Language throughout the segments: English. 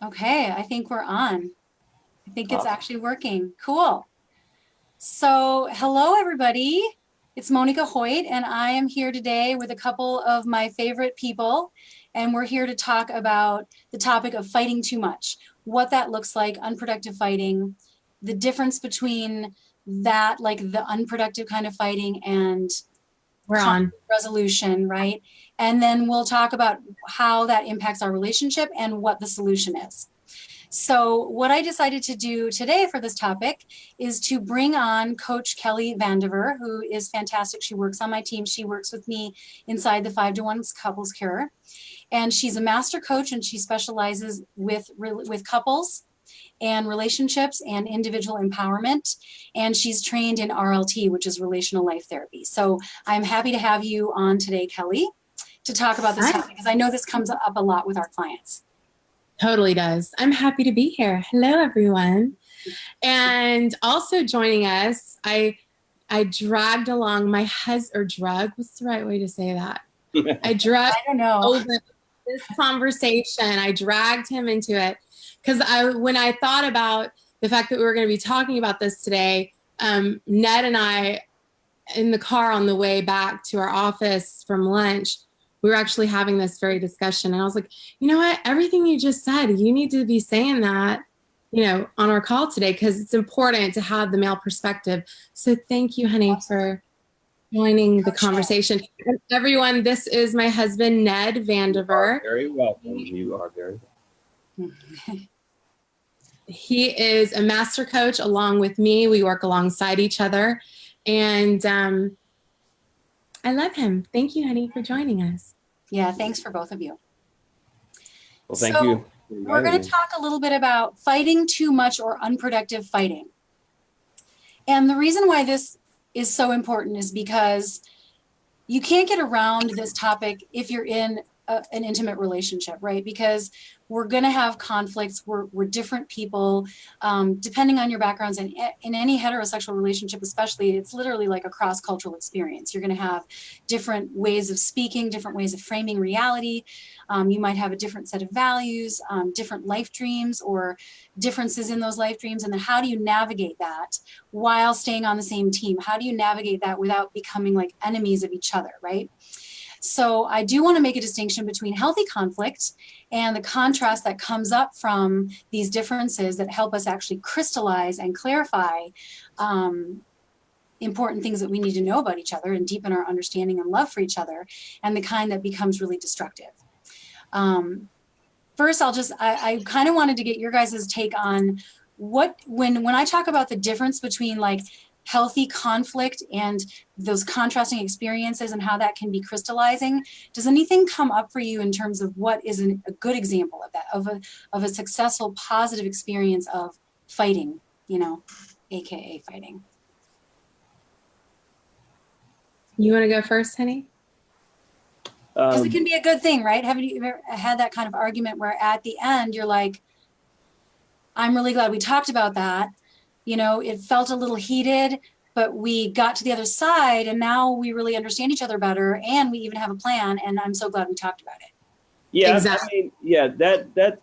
Okay, I think we're on. I think it's Awesome. actually working. Cool. So, hello everybody. It's Monika Hoyt, and I am here today with a couple of my favorite people, and we're here to talk about the topic of fighting too much, what that looks like, unproductive fighting, the difference between that, like the unproductive kind of fighting, and We're on. conflict resolution, right? And then we'll talk about how that impacts our relationship and what the solution is. So what I decided to do today for this topic is to bring on Coach Kelly Vandiver, who is fantastic. She works on my team. She works with me inside the 5-to-1 Couples Cure. And she's a master coach, and she specializes with couples and relationships and individual empowerment. And she's trained in RLT, which is relational life therapy. So I'm happy to have you on today, Kelly, to talk about this topic, because I know this comes up a lot with our clients. Totally does. I'm happy to be here. Hello, everyone. And also joining us, I dragged along my husband, or drug, what's the right way to say that? I don't know. over this conversation. I dragged him into it because when I thought about the fact that we were going to be talking about this today, Ned and I, in the car on the way back to our office from lunch, we were actually having this very discussion. And I was like, you know what? Everything you just said, you need to be saying that, on our call today, because it's important to have the male perspective. So thank you, honey, for joining the conversation. And everyone, this is my husband, Ned Vandiver. Very welcome. You are very welcome. He is a master coach along with me. We work alongside each other. And I love him. Thank you, honey, for joining us. Yeah, thanks for both of you. Well, thank you. We're going to talk a little bit about fighting too much or unproductive fighting. And the reason why this is so important is because you can't get around this topic if you're in an intimate relationship, right? Because we're going to have conflicts. We're different people, depending on your backgrounds. And in any heterosexual relationship, especially, it's literally like a cross-cultural experience. You're going to have different ways of speaking, different ways of framing reality. You might have a different set of values, different life dreams, or differences in those life dreams. And then how do you navigate that while staying on the same team? How do you navigate that without becoming like enemies of each other, right? So I do want to make a distinction between healthy conflict and the contrast that comes up from these differences that help us actually crystallize and clarify important things that we need to know about each other and deepen our understanding and love for each other, and the kind that becomes really destructive. First, I kind of wanted to get your guys' take on when I talk about the difference between like healthy conflict and those contrasting experiences and how that can be crystallizing. Does anything come up for you in terms of what is a good example of that, of a successful, positive experience of fighting, AKA fighting? You want to go first, honey? Because it can be a good thing, right? Haven't you ever had that kind of argument where at the end you're like, I'm really glad we talked about that. It felt a little heated, but we got to the other side, and now we really understand each other better, and we even have a plan, and I'm so glad we talked about it. Yeah, exactly. That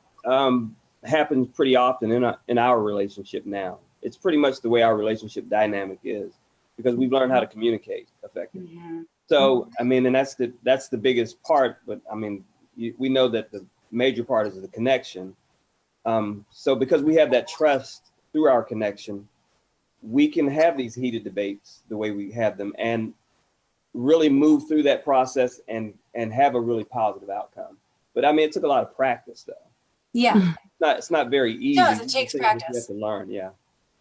happens pretty often in our relationship now. It's pretty much the way our relationship dynamic is, because we've learned how to communicate effectively. Mm-hmm. So, and that's the biggest part, but we know that the major part is the connection. So because we have that trust through our connection, we can have these heated debates the way we have them and really move through that process and have a really positive outcome. But it took a lot of practice, though. Yeah. It's not very easy. It takes practice. You have to learn, yeah.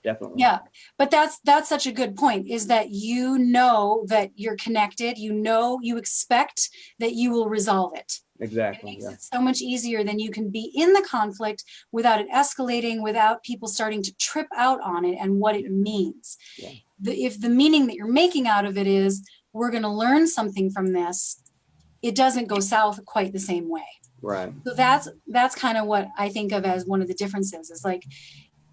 Definitely. Yeah, but that's such a good point, is that that you're connected, you expect that you will resolve it. Exactly. It makes it so much easier. Than you can be in the conflict without it escalating, without people starting to trip out on it and what it means. Yeah. If the meaning that you're making out of it is, we're going to learn something from this, it doesn't go south quite the same way. Right. So that's kind of what I think of as one of the differences, is like,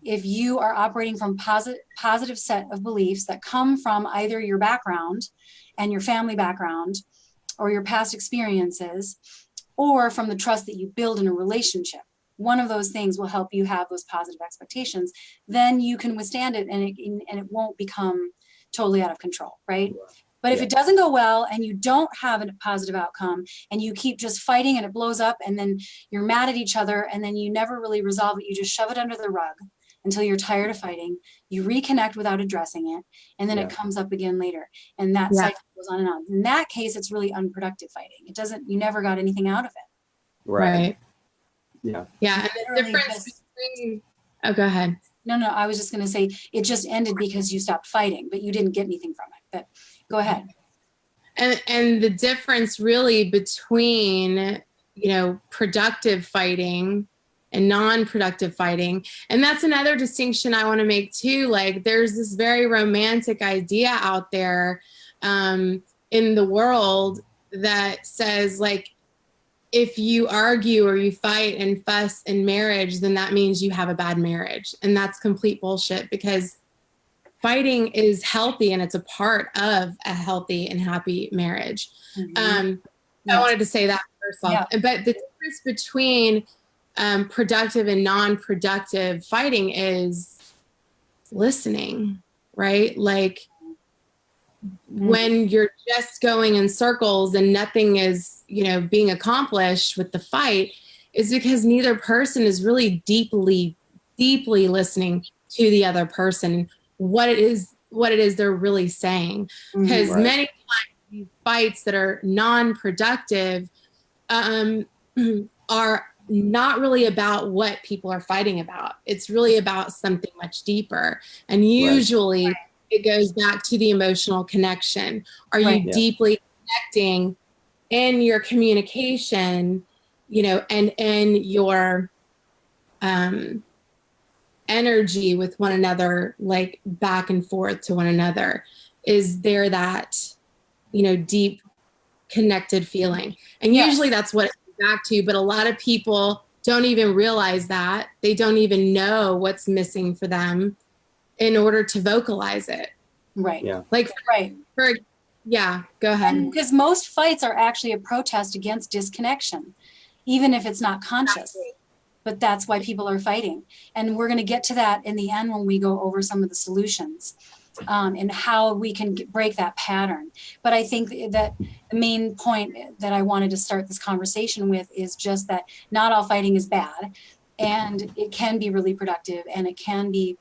if you are operating from positive set of beliefs that come from either your background and your family background or your past experiences, or from the trust that you build in a relationship, one of those things will help you have those positive expectations, then you can withstand it, and it won't become totally out of control, right? But if it doesn't go well and you don't have a positive outcome and you keep just fighting and it blows up and then you're mad at each other and then you never really resolve it, you just shove it under the rug until you're tired of fighting, you reconnect without addressing it, and then it comes up again later. And that cycle goes on and on. In that case, it's really unproductive fighting. It doesn't, you never got anything out of it. Right. Yeah. Yeah. And the difference between, oh, go ahead. No, I was just going to say it just ended because you stopped fighting, but you didn't get anything from it. But go ahead. And the difference really between, productive fighting and non-productive fighting. And that's another distinction I want to make too. Like, there's this very romantic idea out there in the world that says, like, if you argue or you fight and fuss in marriage, then that means you have a bad marriage. And that's complete bullshit, because fighting is healthy and it's a part of a healthy and happy marriage. I wanted to say that first off. Yeah. But the difference between productive and non-productive fighting is listening, right? Like, when you're just going in circles and nothing is, being accomplished with the fight, is because neither person is really deeply listening to the other person, what it is they're really saying. Because many times these fights that are non-productive are not really about what people are fighting about. It's really about something much deeper. And usually it goes back to the emotional connection. Are you deeply connecting in your communication, and in your energy with one another, like back and forth to one another? Is there that, deep connected feeling? And usually that's what it goes back to. But a lot of people don't even realize that. They don't even know what's missing for them in order to vocalize it. Right. Yeah. Like, go ahead. Because most fights are actually a protest against disconnection, even if it's not conscious. But that's why people are fighting. And we're going to get to that in the end when we go over some of the solutions and how we can break that pattern. But I think that the main point that I wanted to start this conversation with is just that not all fighting is bad, and it can be really productive, and it can be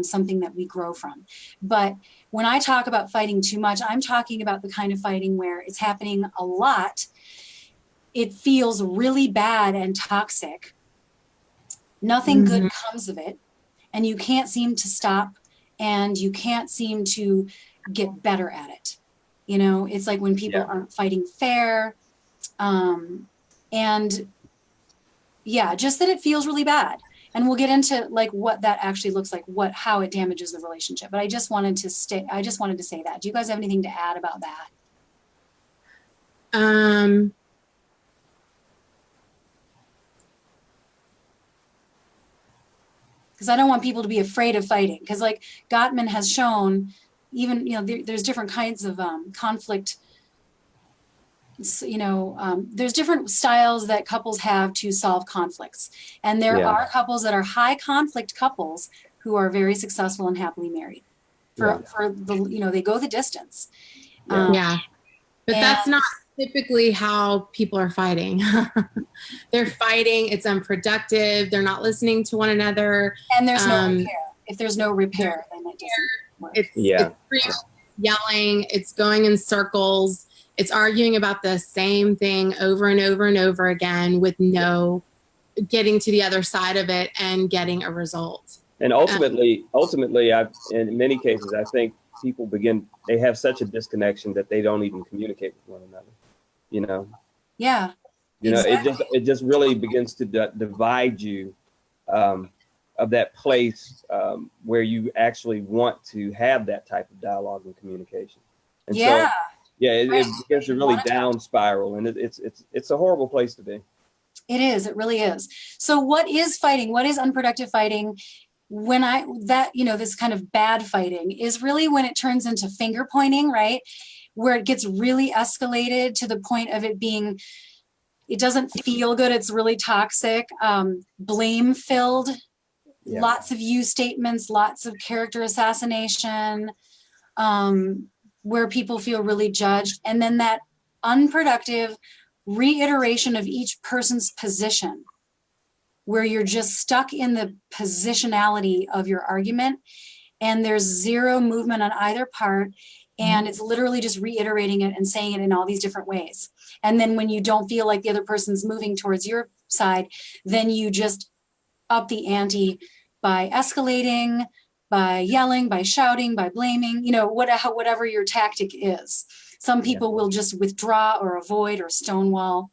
something that we grow from. But when I talk about fighting too much, I'm talking about the kind of fighting where it's happening a lot. It feels really bad and toxic. Nothing good comes of it. And you can't seem to stop, and you can't seem to get better at it. It's like when people aren't fighting fair. And just that it feels really bad. And we'll get into like what that actually looks like, how it damages the relationship. But I just wanted to say that. Do you guys have anything to add about that? Because I don't want people to be afraid of fighting. Because like Gottman has shown, even, there's different kinds of conflict. There's different styles that couples have to solve conflicts. And there are couples that are high conflict couples who are very successful and happily married. For the, they go the distance. But that's not typically how people are fighting. They're fighting, it's unproductive, they're not listening to one another. And there's no repair. If there's no repair, then it doesn't work. It's yelling, it's going in circles. It's arguing about the same thing over and over and over again with no getting to the other side of it and getting a result. And ultimately, in many cases, I think people they have such a disconnection that they don't even communicate with one another, Yeah. Exactly. It just really begins to divide you of that place where you actually want to have that type of dialogue and communication. And so, it begins to really down spiral, and it's a horrible place to be. It is. It really is. So what is fighting? What is unproductive fighting? This kind of bad fighting is really when it turns into finger pointing, right? Where it gets really escalated to the point of it being It doesn't feel good. It's really toxic, blame filled, lots of you statements, lots of character assassination, where people feel really judged. And then that unproductive reiteration of each person's position, where you're just stuck in the positionality of your argument and there's zero movement on either part. And it's literally just reiterating it and saying it in all these different ways. And then when you don't feel like the other person's moving towards your side, then you just up the ante by escalating, by yelling, by shouting, by blaming, you know, whatever your tactic is. Some people will just withdraw or avoid or stonewall.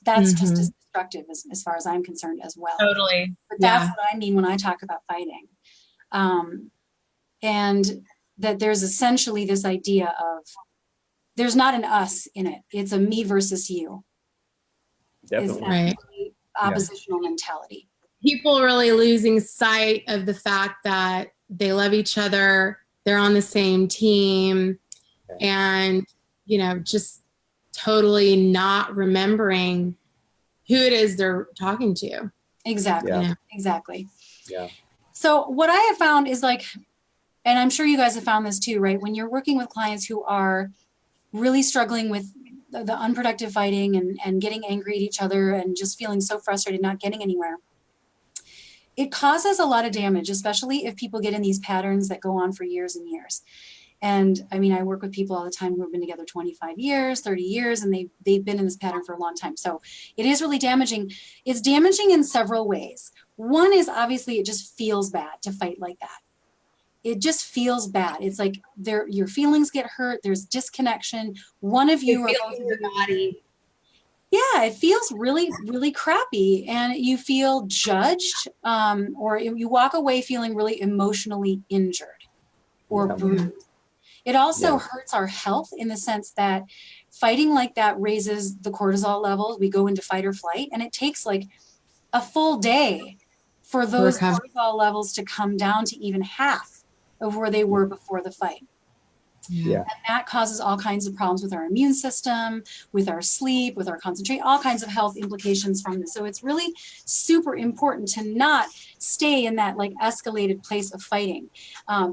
That's just as destructive as far as I'm concerned as well. Totally. But that's what I mean when I talk about fighting. And that there's essentially this idea of there's not an us in it. It's a me versus you. Definitely. Right. Oppositional mentality. People really losing sight of the fact that they love each other, they're on the same team, and, you know, just totally not remembering who it is they're talking to. Exactly. Yeah. Exactly. Yeah. So what I have found is like, and I'm sure you guys have found this too, right? When you're working with clients who are really struggling with the unproductive fighting and getting angry at each other and just feeling so frustrated, not getting anywhere, it causes a lot of damage, especially if people get in these patterns that go on for years and years. And I mean, I work with people all the time who have been together 25 years, 30 years, and they've been in this pattern for a long time. So it is really damaging. It's damaging in several ways. One is obviously it just feels bad to fight like that. It just feels bad. It's like your feelings get hurt. There's disconnection. One of you or both of your body. Yeah, it feels really, really crappy, and you feel judged, or you walk away feeling really emotionally injured or bruised. It also hurts our health in the sense that fighting like that raises the cortisol levels. We go into fight or flight, and it takes like a full day for those cortisol levels to come down to even half of where they were before the fight. Yeah. And that causes all kinds of problems with our immune system, with our sleep, with our concentration, all kinds of health implications from this. So it's really super important to not stay in that like escalated place of fighting,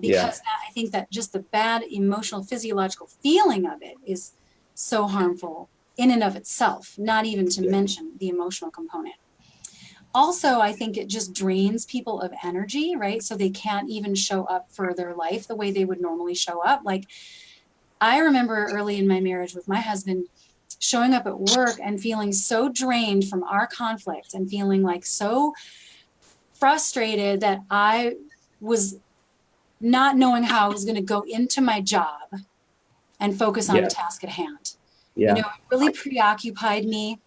because I think that just the bad emotional, physiological feeling of it is so harmful in and of itself, not even to mention the emotional component. Also, I think it just drains people of energy, right? So they can't even show up for their life the way they would normally show up. Like, I remember early in my marriage with my husband showing up at work and feeling so drained from our conflict and feeling like so frustrated that I was not knowing how I was going to go into my job and focus on the task at hand. You know, it really preoccupied me.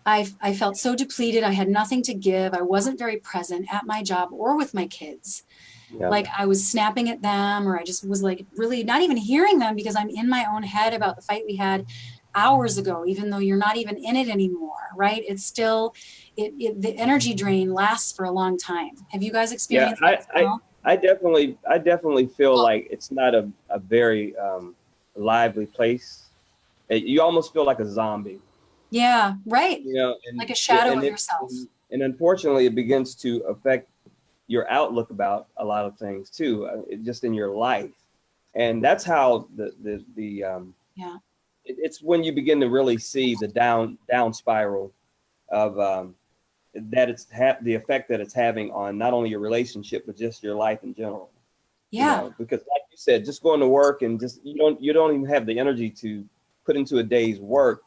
I felt so depleted. I had nothing to give. I wasn't very present at my job or with my kids. Like I was snapping at them, or I just was like really not even hearing them because I'm in my own head about the fight we had hours ago, even though you're not even in it anymore, right? It's still, the energy drain lasts for a long time. Have you guys experienced that as well? I definitely feel like it's not a very lively place. You almost feel like a zombie. Yeah, right. You know, and, like a shadow of yourself. And unfortunately, it begins to affect your outlook about a lot of things too, just in your life. And that's how it's when you begin to really see the down spiral of that it's the effect that it's having on not only your relationship but just your life in general. Yeah. You know, because like you said, just going to work and just you don't even have the energy to put into a day's work.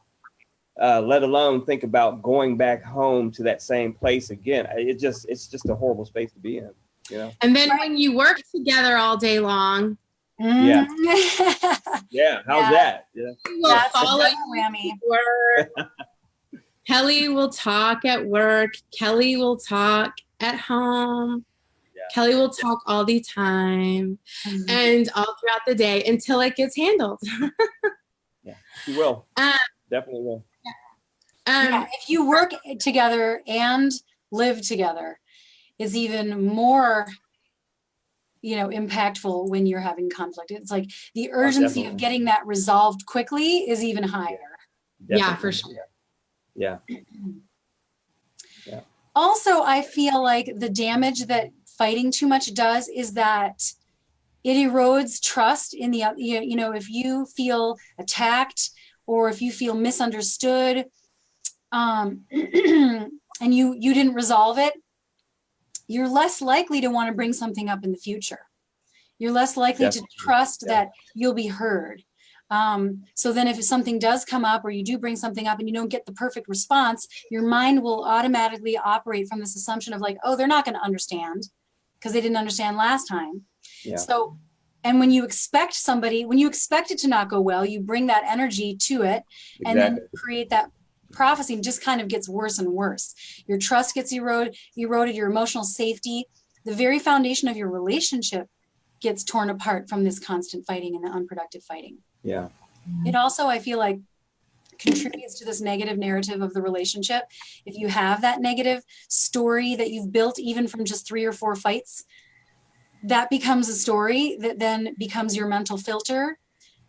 Let alone think about going back home to that same place again. It's just a horrible space to be in, you know. And then when you work together all day long, how's that? Yeah, will follow you to work. Kelly will talk at work. Kelly will talk at home. Kelly will talk all the time and all throughout the day until it gets handled. She will. Definitely will. If you work together and live together, it's even more, impactful when you're having conflict. It's like the urgency of getting that resolved quickly is even higher. Yeah, for sure. Yeah. Yeah. Also, I feel like the damage that fighting too much does is that it erodes trust in the, you know, if you feel attacked or if you feel misunderstood, and you didn't resolve it, you're less likely to want to bring something up in the future. You're less likely to trust that you'll be heard. So then if something does come up or you do bring something up and you don't get the perfect response, your mind will automatically operate from this assumption of like, oh, they're not going to understand because they didn't understand last time. Yeah. So, and when you expect it to not go well, you bring that energy to it and then create that prophecy, and just kind of gets worse and worse. Your trust gets eroded, your emotional safety, the very foundation of your relationship gets torn apart from this constant fighting and the unproductive fighting. Yeah. It also, I feel like, contributes to this negative narrative of the relationship. If you have that negative story that you've built even from just 3 or 4 fights, that becomes a story that then becomes your mental filter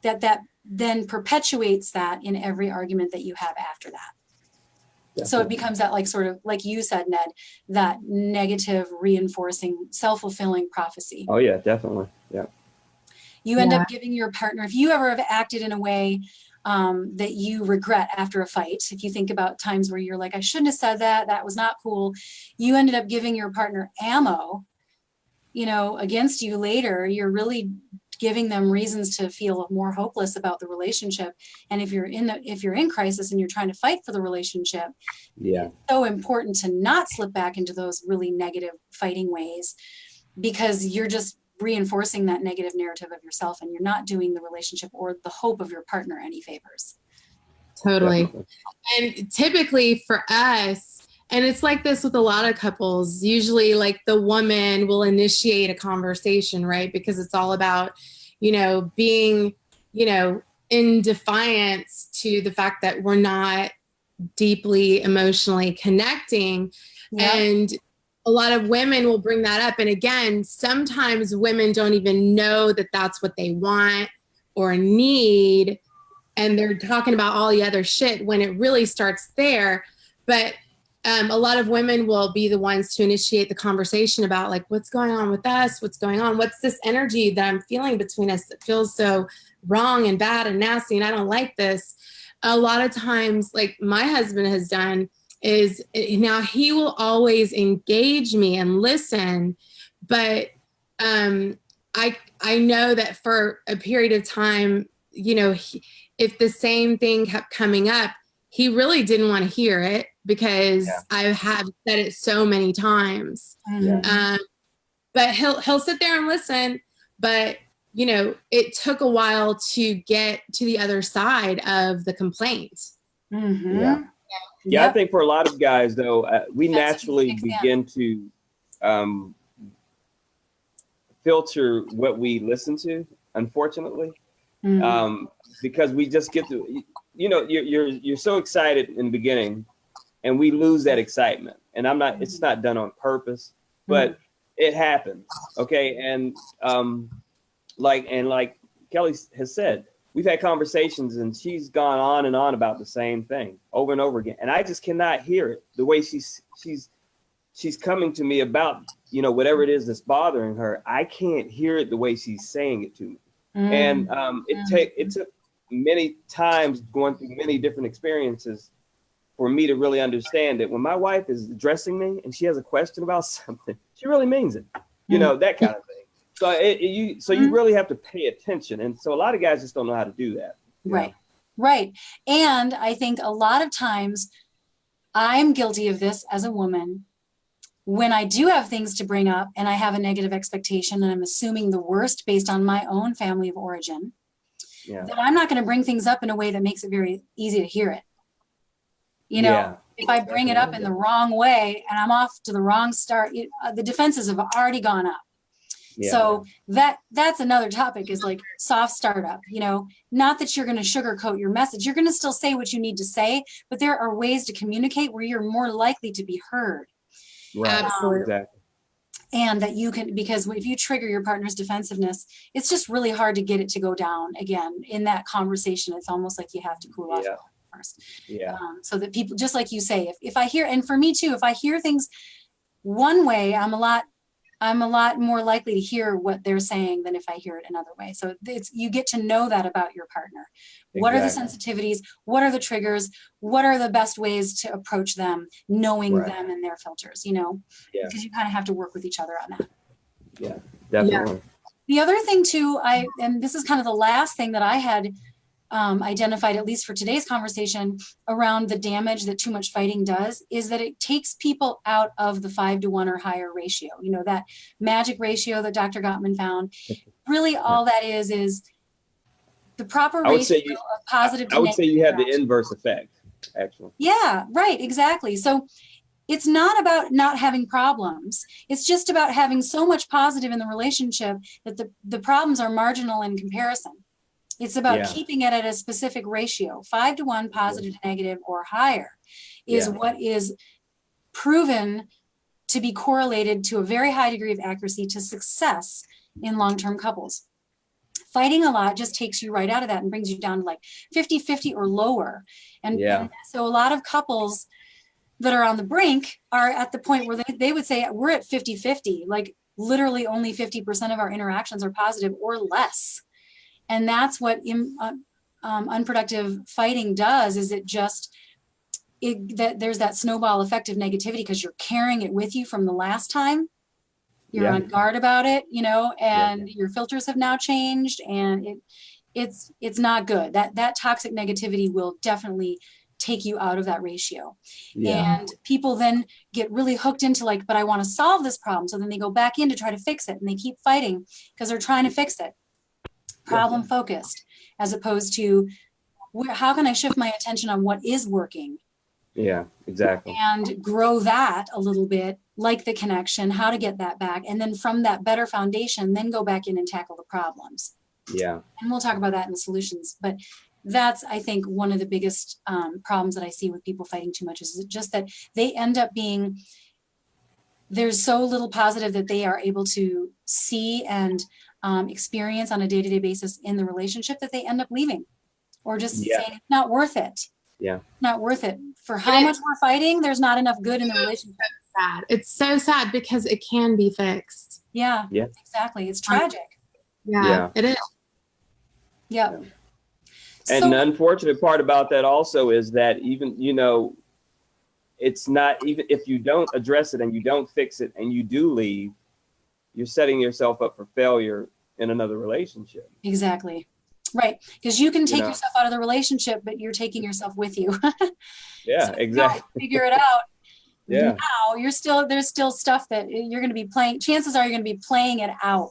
that then perpetuates that in every argument that you have after that. Definitely. So it becomes that, like, sort of like you said, Ned, that negative reinforcing self-fulfilling prophecy. Oh yeah, definitely. Yeah. You end up giving your partner, if you ever have acted in a way that you regret after a fight, if you think about times where you're like, I shouldn't have said that, that was not cool, you ended up giving your partner ammo, you know, against you later. You're really giving them reasons to feel more hopeless about the relationship. And if you're in crisis and you're trying to fight for the relationship, it's so important to not slip back into those really negative fighting ways, because you're just reinforcing that negative narrative of yourself and you're not doing the relationship or the hope of your partner any favors. Totally. Definitely. And typically for us, and it's like this with a lot of couples, usually like the woman will initiate a conversation, right? Because it's all about, you know, being, you know, in defiance to the fact that we're not deeply emotionally connecting. Yep. And a lot of women will bring that up. And again, sometimes women don't even know that that's what they want or need. And they're talking about all the other shit when it really starts there. But a lot of women will be the ones to initiate the conversation about, like, what's going on with us? What's going on? What's this energy that I'm feeling between us that feels so wrong and bad and nasty? And I don't like this. A lot of times, like my husband has done, is now he will always engage me and listen, but I know that for a period of time, you know, if the same thing kept coming up, he really didn't want to hear it because I have said it so many times. But he'll sit there and listen, but you know, it took a while to get to the other side of the complaint. Yeah, I think for a lot of guys, though, we naturally begin to filter what we listen to, unfortunately, because we just get to, you know, you're so excited in the beginning, and we lose that excitement. And it's not done on purpose, but it happens. Okay, and like Kelly has said, we've had conversations and she's gone on and on about the same thing over and over again. And I just cannot hear it the way she's coming to me about, you know, whatever it is that's bothering her. I can't hear it the way she's saying it to me. And it took many times going through many different experiences for me to really understand that when my wife is addressing me and she has a question about something, she really means it, you know, that kind of thing. So you really have to pay attention. And so a lot of guys just don't know how to do that. Right. Right. And I think a lot of times I'm guilty of this as a woman. When I do have things to bring up and I have a negative expectation and I'm assuming the worst based on my own family of origin, then I'm not going to bring things up in a way that makes it very easy to hear it. You know, if I bring it up in the wrong way and I'm off to the wrong start, the defenses have already gone up. So that's another topic, is like soft startup, you know, not that you're going to sugarcoat your message. You're going to still say what you need to say, but there are ways to communicate where you're more likely to be heard. Right. Exactly. And that you can, because if you trigger your partner's defensiveness, it's just really hard to get it to go down again in that conversation. It's almost like you have to cool off first. Yeah. So that people, just like you say, if I hear, and for me too, if I hear things one way, I'm a lot more likely to hear what they're saying than if I hear it another way. So you get to know that about your partner. What are the sensitivities? What are the triggers? What are the best ways to approach them, knowing them and their filters, because you kind of have to work with each other on that. Yeah, definitely. Yeah. The other thing too, and this is kind of the last thing that I had identified, at least for today's conversation, around the damage that too much fighting does, is that it takes people out of the 5-to-1 or higher ratio. That magic ratio that Dr. Gottman found. Really, all that is the proper ratio of positive to negative. I would say you have the inverse effect, actually. Yeah, right, exactly. So it's not about not having problems. It's just about having so much positive in the relationship that the problems are marginal in comparison. It's about keeping it at a specific ratio. 5-to-1, positive to negative or higher is what is proven to be correlated to a very high degree of accuracy to success in long-term couples. Fighting a lot just takes you right out of that and brings you down to like 50-50 or lower. And so a lot of couples that are on the brink are at the point where they would say, we're at 50-50, like literally only 50% of our interactions are positive or less. And that's what unproductive fighting does, is that there's that snowball effect of negativity because you're carrying it with you from the last time. You're on guard about it, and your filters have now changed, and it's not good. That toxic negativity will definitely take you out of that ratio. And people then get really hooked into but I want to solve this problem. So then they go back in to try to fix it, and they keep fighting because they're trying to fix it. Problem focused, as opposed to how can I shift my attention on what is working? Yeah, exactly. And grow that a little bit, like the connection, how to get that back. And then from that better foundation, then go back in and tackle the problems. Yeah. And we'll talk about that in the solutions. But that's, I think, one of the biggest problems that I see with people fighting too much is just that they end up there's so little positive that they are able to see and experience on a day-to-day basis in the relationship that they end up leaving or just saying it's not worth it. Yeah. Not worth it. For how much we're fighting, there's not enough good in the relationship. Sad. It's so sad because it can be fixed. Yeah. Exactly. It's tragic. Yeah. It is. Yeah. And the unfortunate part about that also is that even, it's not, even if you don't address it and you don't fix it and you do leave, you're setting yourself up for failure in another relationship. Exactly. Right. Because you can take yourself out of the relationship, but you're taking yourself with you. Yeah, so exactly. Figure it out. Yeah. Now there's still stuff that you're going to be playing. Chances are you're going to be playing it out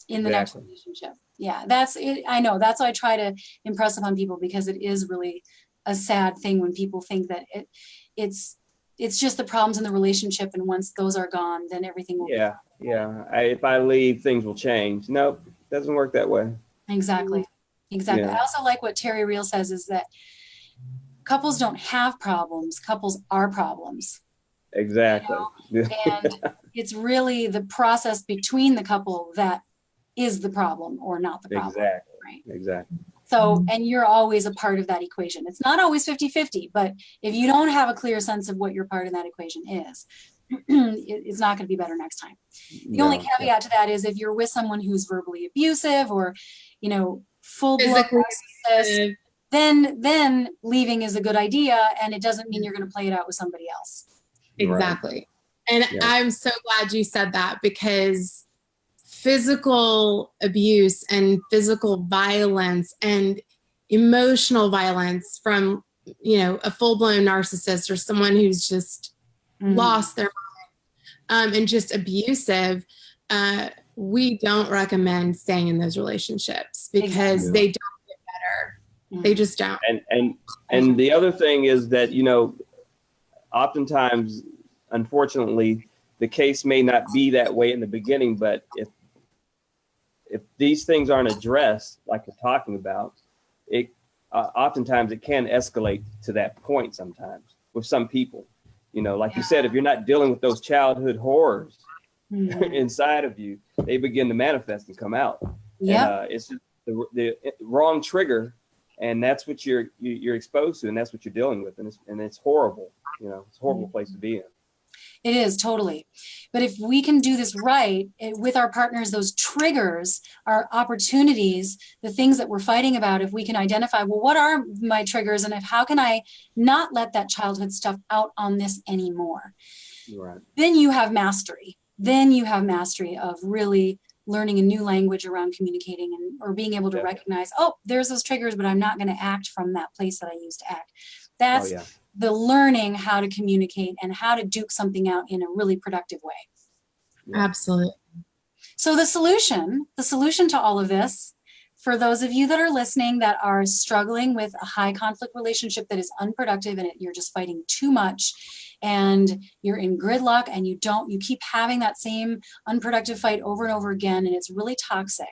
in the next relationship. Yeah, that's it. I know. That's why I try to impress upon people, because it is really a sad thing when people think that it's just the problems in the relationship, and once those are gone, then everything will. Yeah. If I leave, things will change. Nope, doesn't work that way. Exactly. Yeah. I also like what Terry Real says, is that couples don't have problems. Couples are problems. Exactly. And it's really the process between the couple that is the problem, or not the problem. Exactly. Right. Exactly. So, and you're always a part of that equation. It's not always 50-50, but if you don't have a clear sense of what your part in that equation is, it's not going to be better next time. The only caveat to that is if you're with someone who's verbally abusive or, full-blown narcissist, then leaving is a good idea, and it doesn't mean you're going to play it out with somebody else. Exactly. Right. And I'm so glad you said that, because physical abuse and physical violence and emotional violence from, a full-blown narcissist or someone who's just lost their mind and just abusive, we don't recommend staying in those relationships, because they don't get better. They just don't. And the other thing is that, oftentimes, unfortunately, the case may not be that way in the beginning, but if these things aren't addressed, like we're talking about, it oftentimes it can escalate to that point sometimes with some people. Like you said, if you're not dealing with those childhood horrors inside of you, they begin to manifest and come out. Yeah. It's just the wrong trigger, And that's what you're exposed to, and that's what you're dealing with. And it's horrible. It's a horrible place to be in. It is, totally. But if we can do this right with our partners, those triggers, our opportunities, the things that we're fighting about, if we can identify, well, what are my triggers, and how can I not let that childhood stuff out on this anymore? Right. Then you have mastery. Then you have mastery of really learning a new language around communicating, or being able to recognize, oh, there's those triggers, but I'm not going to act from that place that I used to act. That's the learning how to communicate and how to duke something out in a really productive way. Yeah. Absolutely. So the solution to all of this, for those of you that are listening that are struggling with a high conflict relationship that is unproductive, and you're just fighting too much, and you're in gridlock, and you keep having that same unproductive fight over and over again, and it's really toxic.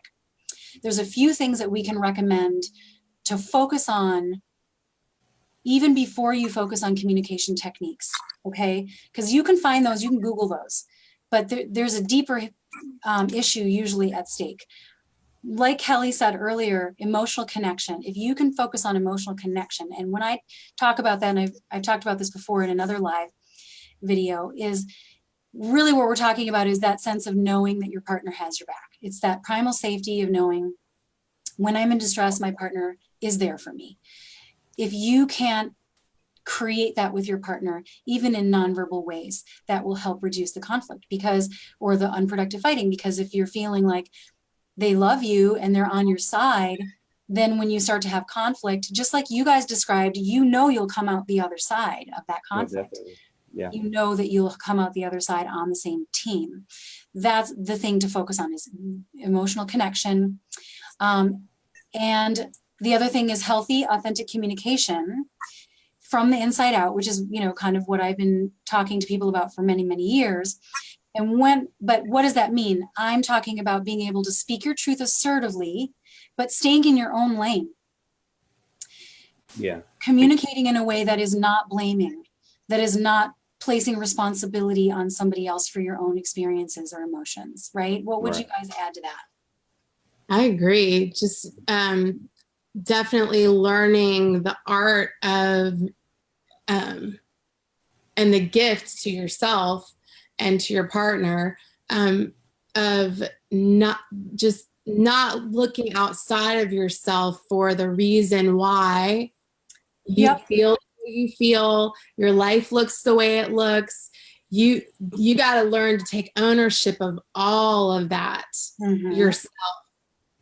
There's a few things that we can recommend to focus on even before you focus on communication techniques, okay? Because you can find those, you can Google those, but there's a deeper issue usually at stake. Like Kelly said earlier, emotional connection. If you can focus on emotional connection, and when I talk about that, and I've talked about this before in another live video, is really what we're talking about is that sense of knowing that your partner has your back. It's that primal safety of knowing when I'm in distress, my partner is there for me. If you can't create that with your partner, even in nonverbal ways, that will help reduce the conflict or the unproductive fighting. Because if you're feeling like they love you and they're on your side, then when you start to have conflict, just like you guys described, you'll come out the other side of that conflict. Yeah. You know that you'll come out the other side on the same team. That's the thing to focus on, is emotional connection. And the other thing is healthy, authentic communication from the inside out, which is, kind of what I've been talking to people about for many, many years. But what does that mean? I'm talking about being able to speak your truth assertively, but staying in your own lane. Yeah. Communicating in a way that is not blaming, that is not placing responsibility on somebody else for your own experiences or emotions, right? What would you guys add to that? I agree. Just definitely learning the art of and the gift to yourself and to your partner of not looking outside of yourself for the reason why you feel the way you feel, your life looks the way it looks. You got to learn to take ownership of all of that yourself.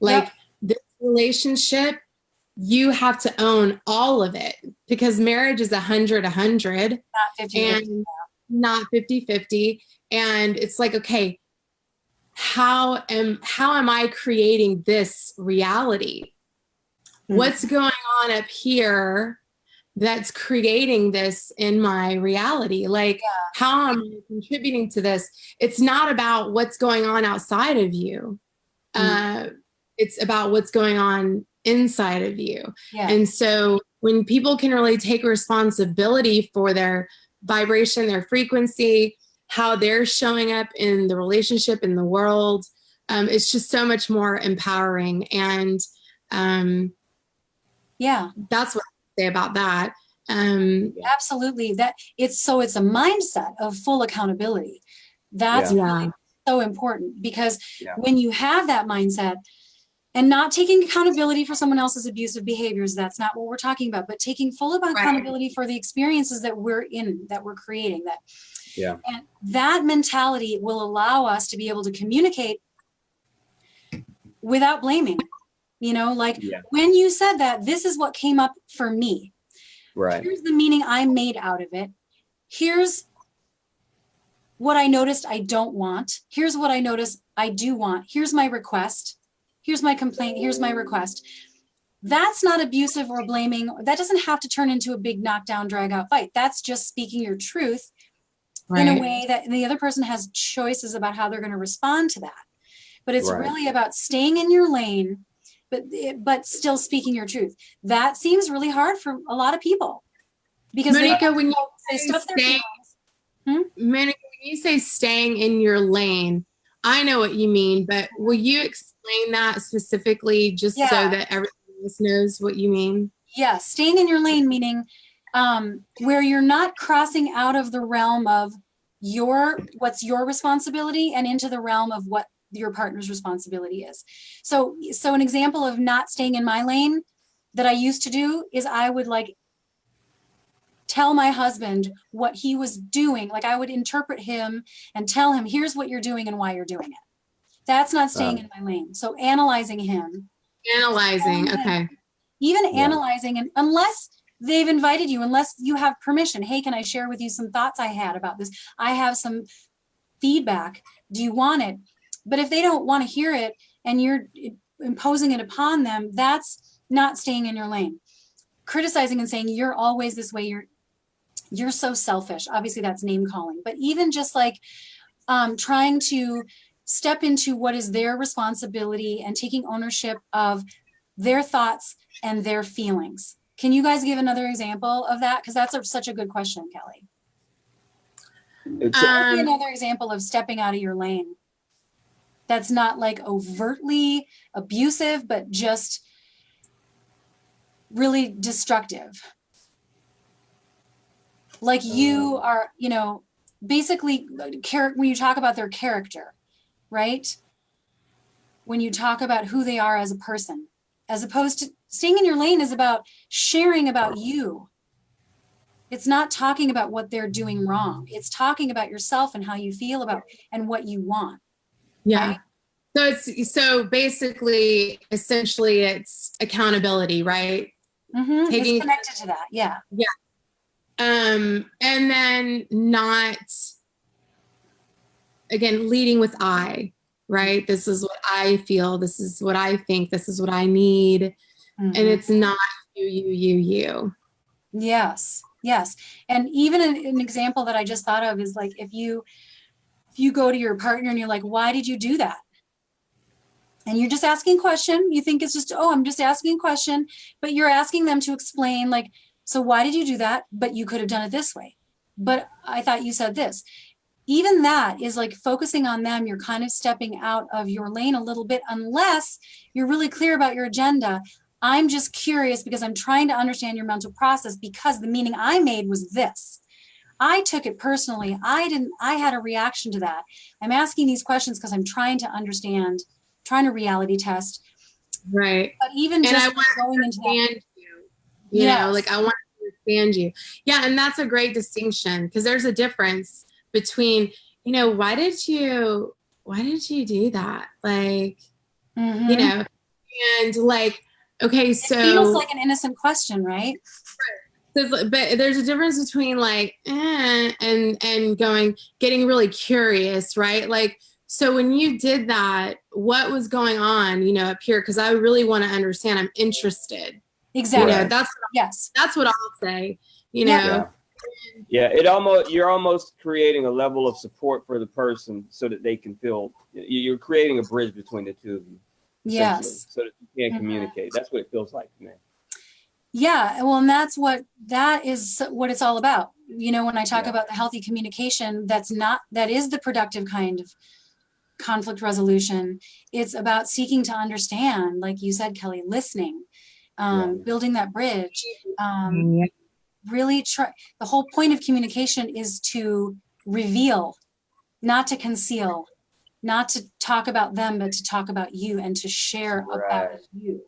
Like this relationship, you have to own all of it, because marriage is 100-100, not 50-50. And it's like, okay, how am I creating this reality? What's going on up here that's creating this in my reality? Like, how am I contributing to this? It's not about what's going on outside of you. It's about what's going on inside of you. Yeah. And so when people can really take responsibility for their vibration, their frequency, how they're showing up in the relationship, in the world, it's just so much more empowering. And that's what I say about that. Absolutely. It's a mindset of full accountability. That's really so important, because when you have that mindset, and not taking accountability for someone else's abusive behaviors, that's not what we're talking about, but taking full accountability for the experiences that we're creating. And that mentality will allow us to be able to communicate without blaming. When you said that, this is what came up for me. Right. Here's the meaning I made out of it. Here's what I noticed I don't want. Here's what I noticed I do want. Here's my request. Here's my complaint. Here's my request. That's not abusive or blaming. That doesn't have to turn into a big knockdown, drag out fight. That's just speaking your truth in a way that the other person has choices about how they're going to respond to that. But it's really about staying in your lane, but still speaking your truth. That seems really hard for a lot of people, because Monika, when you say staying in your lane, I know what you mean, but will you explain that specifically, just so that everyone else knows what you mean? Yes, staying in your lane, meaning where you're not crossing out of the realm of what's your responsibility and into the realm of what your partner's responsibility is. So an example of not staying in my lane that I used to do is I would like tell my husband what he was doing. Like I would interpret him and tell him, here's what you're doing and why you're doing it. That's not staying in my lane. So analyzing him. Analyzing, okay. Even analyzing, and unless they've invited you, unless you have permission, hey, can I share with you some thoughts I had about this? I have some feedback. Do you want it? But if they don't want to hear it and you're imposing it upon them, that's not staying in your lane. Criticizing and saying, you're always this way, you're so selfish. Obviously that's name calling, but even just like trying to step into what is their responsibility and taking ownership of their thoughts and their feelings. Can you guys give another example of that? Because that's such a good question, Kelly. Another example of stepping out of your lane. That's not like overtly abusive, but just really destructive. Like you are, basically when you talk about their character, right? When you talk about who they are as a person, as opposed to staying in your lane is about sharing about you. It's not talking about what they're doing wrong. It's talking about yourself and how you feel about and what you want. Yeah. Right? So basically, essentially, it's accountability, right? Mm-hmm. It's connected to that. Yeah. Yeah. And then not, again, leading with I, right? This is what I feel. This is what I think. This is what I need. Mm-hmm. And it's not you. Yes. Yes. And even an example that I just thought of is like, if you go to your partner and you're like, why did you do that? And you're just asking a question. You think it's just, I'm just asking a question, but you're asking them to explain like, so why did you do that? But you could have done it this way. But I thought you said this. Even that is like focusing on them. You're kind of stepping out of your lane a little bit, unless you're really clear about your agenda. I'm just curious because I'm trying to understand your mental process because the meaning I made was this. I took it personally. I had a reaction to that. I'm asking these questions because I'm trying to understand, trying to reality test. Right. But even and just I want going to into understand you know, like I want to understand you. Yeah. And that's a great distinction because there's a difference between, why did you do that? Like, and like, okay, so. It feels like an innocent question, right? But there's a difference between like, and getting really curious, right? Like, so when you did that, what was going on, up here? Because I really want to understand. I'm interested. Exactly. That's what I'll say. Yeah. You're almost creating a level of support for the person so that they can feel. You're creating a bridge between the two of you. Yes. So that you can communicate. That's what it feels like to me. Yeah, well, and that is what it's all about. When I talk about the healthy communication, that is the productive kind of conflict resolution. It's about seeking to understand, like you said, Kelly, listening, building that bridge. Really try. The whole point of communication is to reveal, not to conceal, not to talk about them, but to talk about you and to share about you.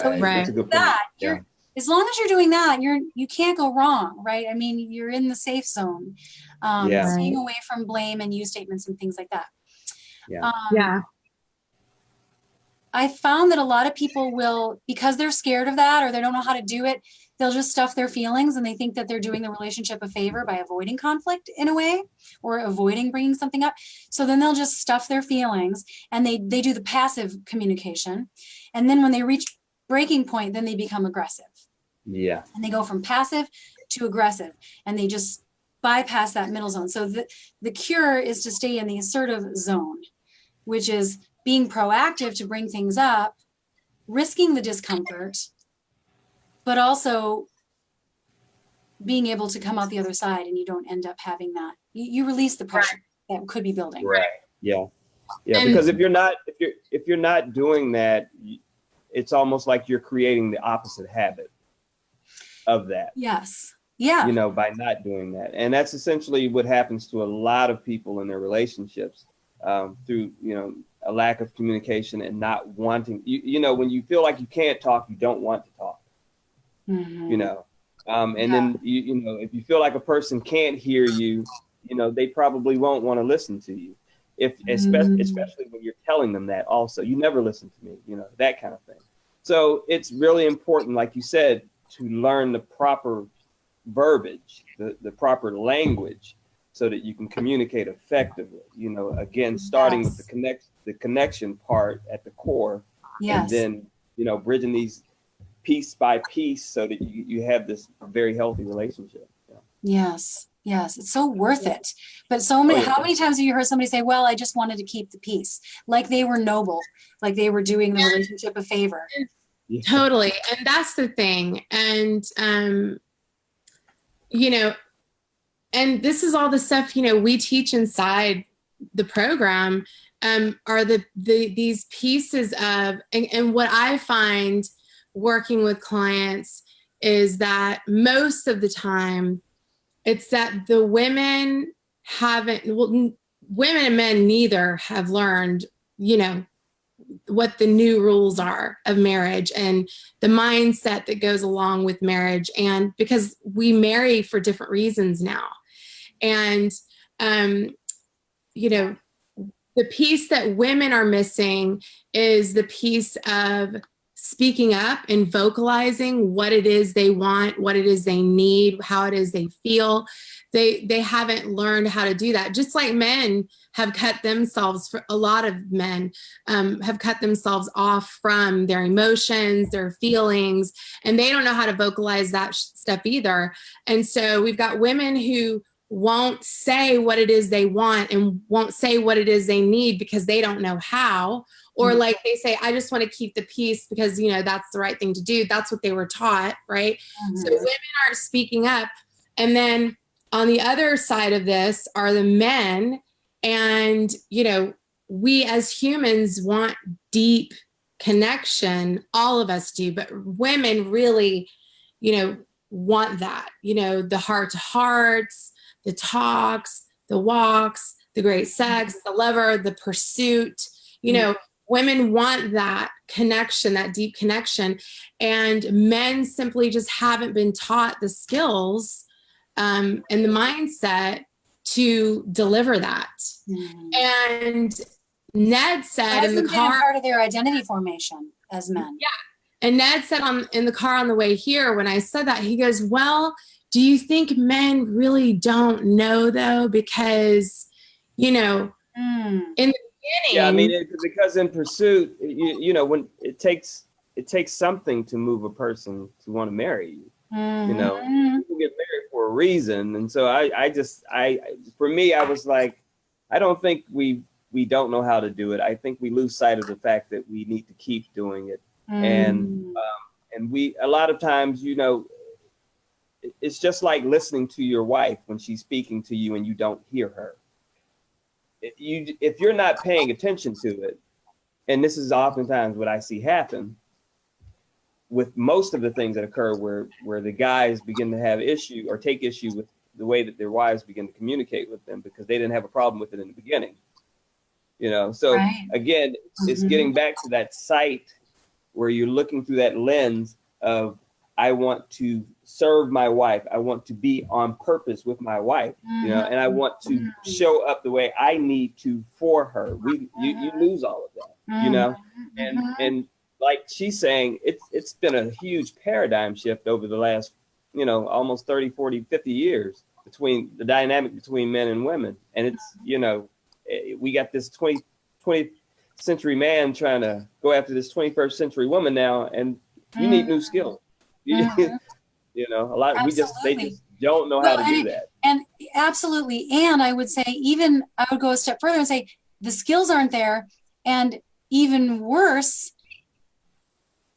So That's a good point. As long as you're doing that, you can't go wrong, right? I mean, you're in the safe zone, staying away from blame and you statements and things like that. I found that a lot of people will, because they're scared of that or they don't know how to do it, they'll just stuff their feelings and they think that they're doing the relationship a favor by avoiding conflict in a way or avoiding bringing something up. So then they'll just stuff their feelings and they do the passive communication. And then when they reach breaking point, then they become aggressive. Yeah. And they go from passive to aggressive and they just bypass that middle zone. So the cure is to stay in the assertive zone, which is being proactive to bring things up, risking the discomfort, but also being able to come out the other side and you don't end up having that. You release the pressure that could be building. Right. Yeah. Yeah. Because if you're not doing that, it's almost like you're creating the opposite habit. of that. Yes. Yeah. You know, by not doing that. And that's essentially what happens to a lot of people in their relationships, through, you know, a lack of communication and not wanting, you know, when you feel like you can't talk, you don't want to talk, you know. And then, you know, if you feel like a person can't hear you, you know, they probably won't want to listen to you. Especially when you're telling them that also, you never listen to me, you know, that kind of thing. So it's really important, like you said, to learn the proper verbiage, the proper language, so that you can communicate effectively. You know, again, starting with the connection part at the core, and then, you know, bridging these piece by piece so that you have this very healthy relationship. Yes. Yes. It's so worth it. But how many times have you heard somebody say, well, I just wanted to keep the peace, like they were noble, like they were doing the relationship a favor. Totally. And that's the thing. And, you know, and this is all the stuff, you know, we teach inside the program, are these pieces of, and what I find working with clients is that most of the time it's that the women women and men neither have learned, you know, what the new rules are of marriage and the mindset that goes along with marriage. And because we marry for different reasons now. And, you know, the piece that women are missing is the piece of speaking up and vocalizing what it is they want, what it is they need, how it is they feel. They haven't learned how to do that. Just like men have cut themselves, for a lot of men have cut themselves off from their emotions, their feelings, and they don't know how to vocalize that stuff either. And so we've got women who won't say what it is they want and won't say what it is they need because they don't know how. Or like they say, I just want to keep the peace because, you know, that's the right thing to do. That's what they were taught, right? So women aren't speaking up. And then on the other side of this are the men. And, you know, we as humans want deep connection. All of us do, but women really, you know, want that, you know, the heart to hearts, the talks, the walks, the great sex, the lover, the pursuit, you know, women want that connection, that deep connection. And men simply just haven't been taught the skills and the mindset to deliver that. And Ned said in the car, part of their identity formation as men. Yeah. And Ned said in the car on the way here, when I said that, he goes, well, do you think men really don't know though? Because, you know, in the beginning. Yeah, I mean, because in pursuit, you know, when it takes something to move a person to want to marry you. You know, people get married for a reason, and so for me, I was like, I don't think we don't know how to do it. I think we lose sight of the fact that we need to keep doing it, and we a lot of times, you know, it's just like listening to your wife when she's speaking to you and you don't hear her. If you're not paying attention to it, and this is oftentimes what I see happen with most of the things that occur where the guys begin to have issue or take issue with the way that their wives begin to communicate with them because they didn't have a problem with it in the beginning. You know, so again, it's getting back to that sight where you're looking through that lens of, I want to serve my wife. I want to be on purpose with my wife, you know, and I want to show up the way I need to for her. You lose all of that, you know, and like she's saying, it's been a huge paradigm shift over the last, you know, almost 30, 40, 50 years between the dynamic between men and women. And it's, you know, we got this 20th century man trying to go after this 21st century woman now, and you need new skills. You know, a lot. They just don't know how to do that. And absolutely. And I would say, I would go a step further and say the skills aren't there. And even worse,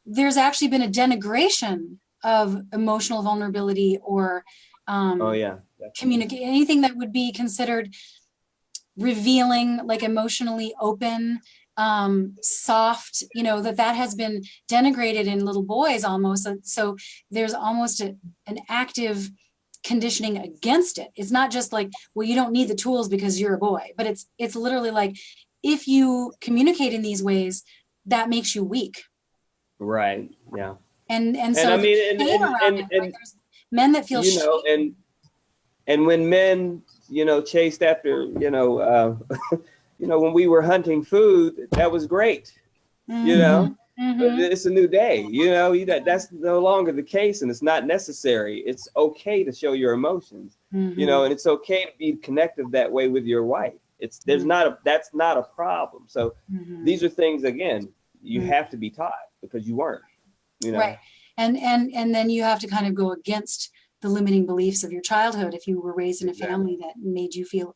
there's actually been a denigration of emotional vulnerability or communicate anything that would be considered revealing, like emotionally open soft, that has been denigrated in little boys almost. So there's almost an active conditioning against it. It's not just like, well, you don't need the tools because you're a boy, but it's literally like, if you communicate in these ways, that makes you weak. Right. Yeah. And And so I mean, there's men that feel shame. and when men, chased after, when we were hunting food, that was great. But it's a new day, that's no longer the case, and it's not necessary. It's okay to show your emotions, and it's okay to be connected that way with your wife. That's not a problem. So these are things, again, you have to be taught because you weren't, Right. And then you have to kind of go against the limiting beliefs of your childhood if you were raised in a family that made you feel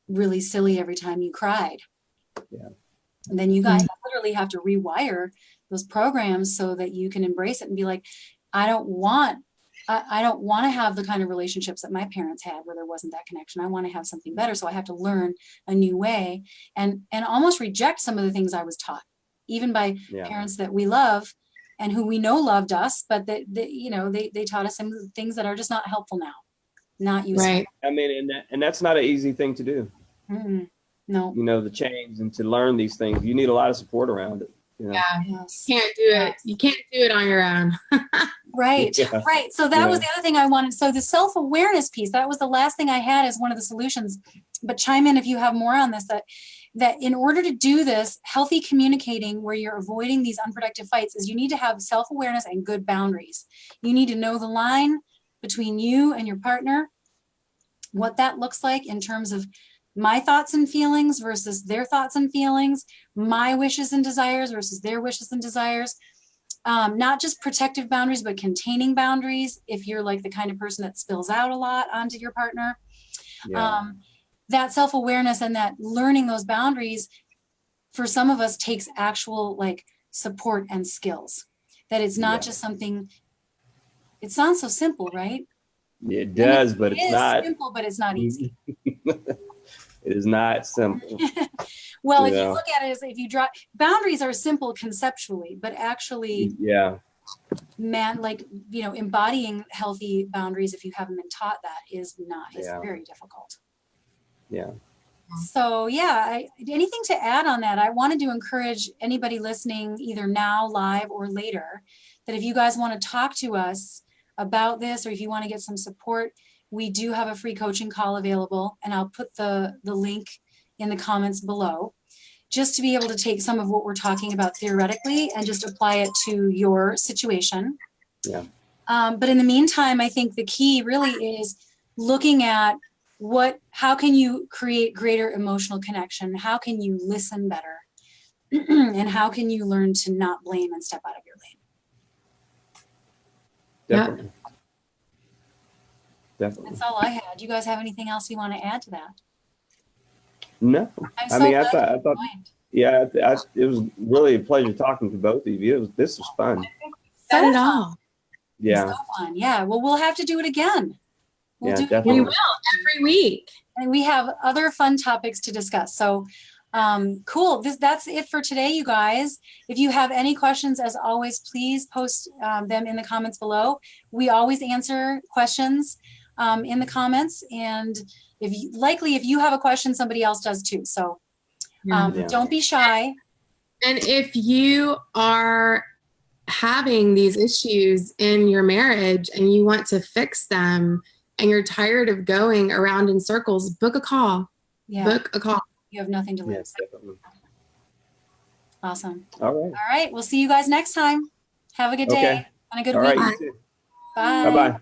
really silly every time you cried. Yeah. And then you guys literally have to rewire those programs so that you can embrace it and be like, I don't want to have the kind of relationships that my parents had where there wasn't that connection. I want to have something better. So I have to learn a new way and almost reject some of the things I was taught, even by parents that we love and who we know loved us, but they taught us some things that are just not helpful now, not useful. Right. I mean, and that's not an easy thing to do. No. The change and to learn these things, you need a lot of support around it. Yeah. Yes. Can't do it. You can't do it on your own. Right. Right. So that was the other thing I wanted. So the self-awareness piece, that was the last thing I had as one of the solutions, but chime in if you have more on this, that in order to do this, healthy communicating where you're avoiding these unproductive fights is you need to have self-awareness and good boundaries. You need to know the line between you and your partner, what that looks like in terms of my thoughts and feelings versus their thoughts and feelings, my wishes and desires versus their wishes and desires. Not just protective boundaries, but containing boundaries if you're like the kind of person that spills out a lot onto your partner. That self-awareness and that learning those boundaries for some of us takes actual like support and skills. That it's not just something, it sounds so simple, right? It does, but it's not simple, but it's not easy. It is not simple. Well, if you look at it as if you draw boundaries are simple conceptually, but actually, embodying healthy boundaries, if you haven't been taught that, is very difficult. Yeah. So anything to add on that? I wanted to encourage anybody listening, either now, live, or later, that if you guys want to talk to us about this, or if you want to get some support, we do have a free coaching call available, and I'll put the link in the comments below, just to be able to take some of what we're talking about theoretically and just apply it to your situation. Yeah. But in the meantime, I think the key really is looking at how can you create greater emotional connection? How can you listen better? And how can you learn to not blame and step out of your lane? Definitely. Definitely. That's all I had. Do you guys have anything else you want to add to that? No. I thought it was really a pleasure talking to both of you. This was fun. Not at all. Yeah. So fun. Yeah. Well, we'll have to do it again. We will every week. And we have other fun topics to discuss. So cool. That's it for today, you guys. If you have any questions, as always, please post them in the comments below. We always answer questions in the comments. And if you have a question, somebody else does too. So don't be shy. And if you are having these issues in your marriage and you want to fix them and you're tired of going around in circles, book a call. Book a call. You have nothing to lose. Yes, definitely. Awesome. All right. We'll see you guys next time. Have a good day and a good week. All right, you too. Bye. Bye-bye.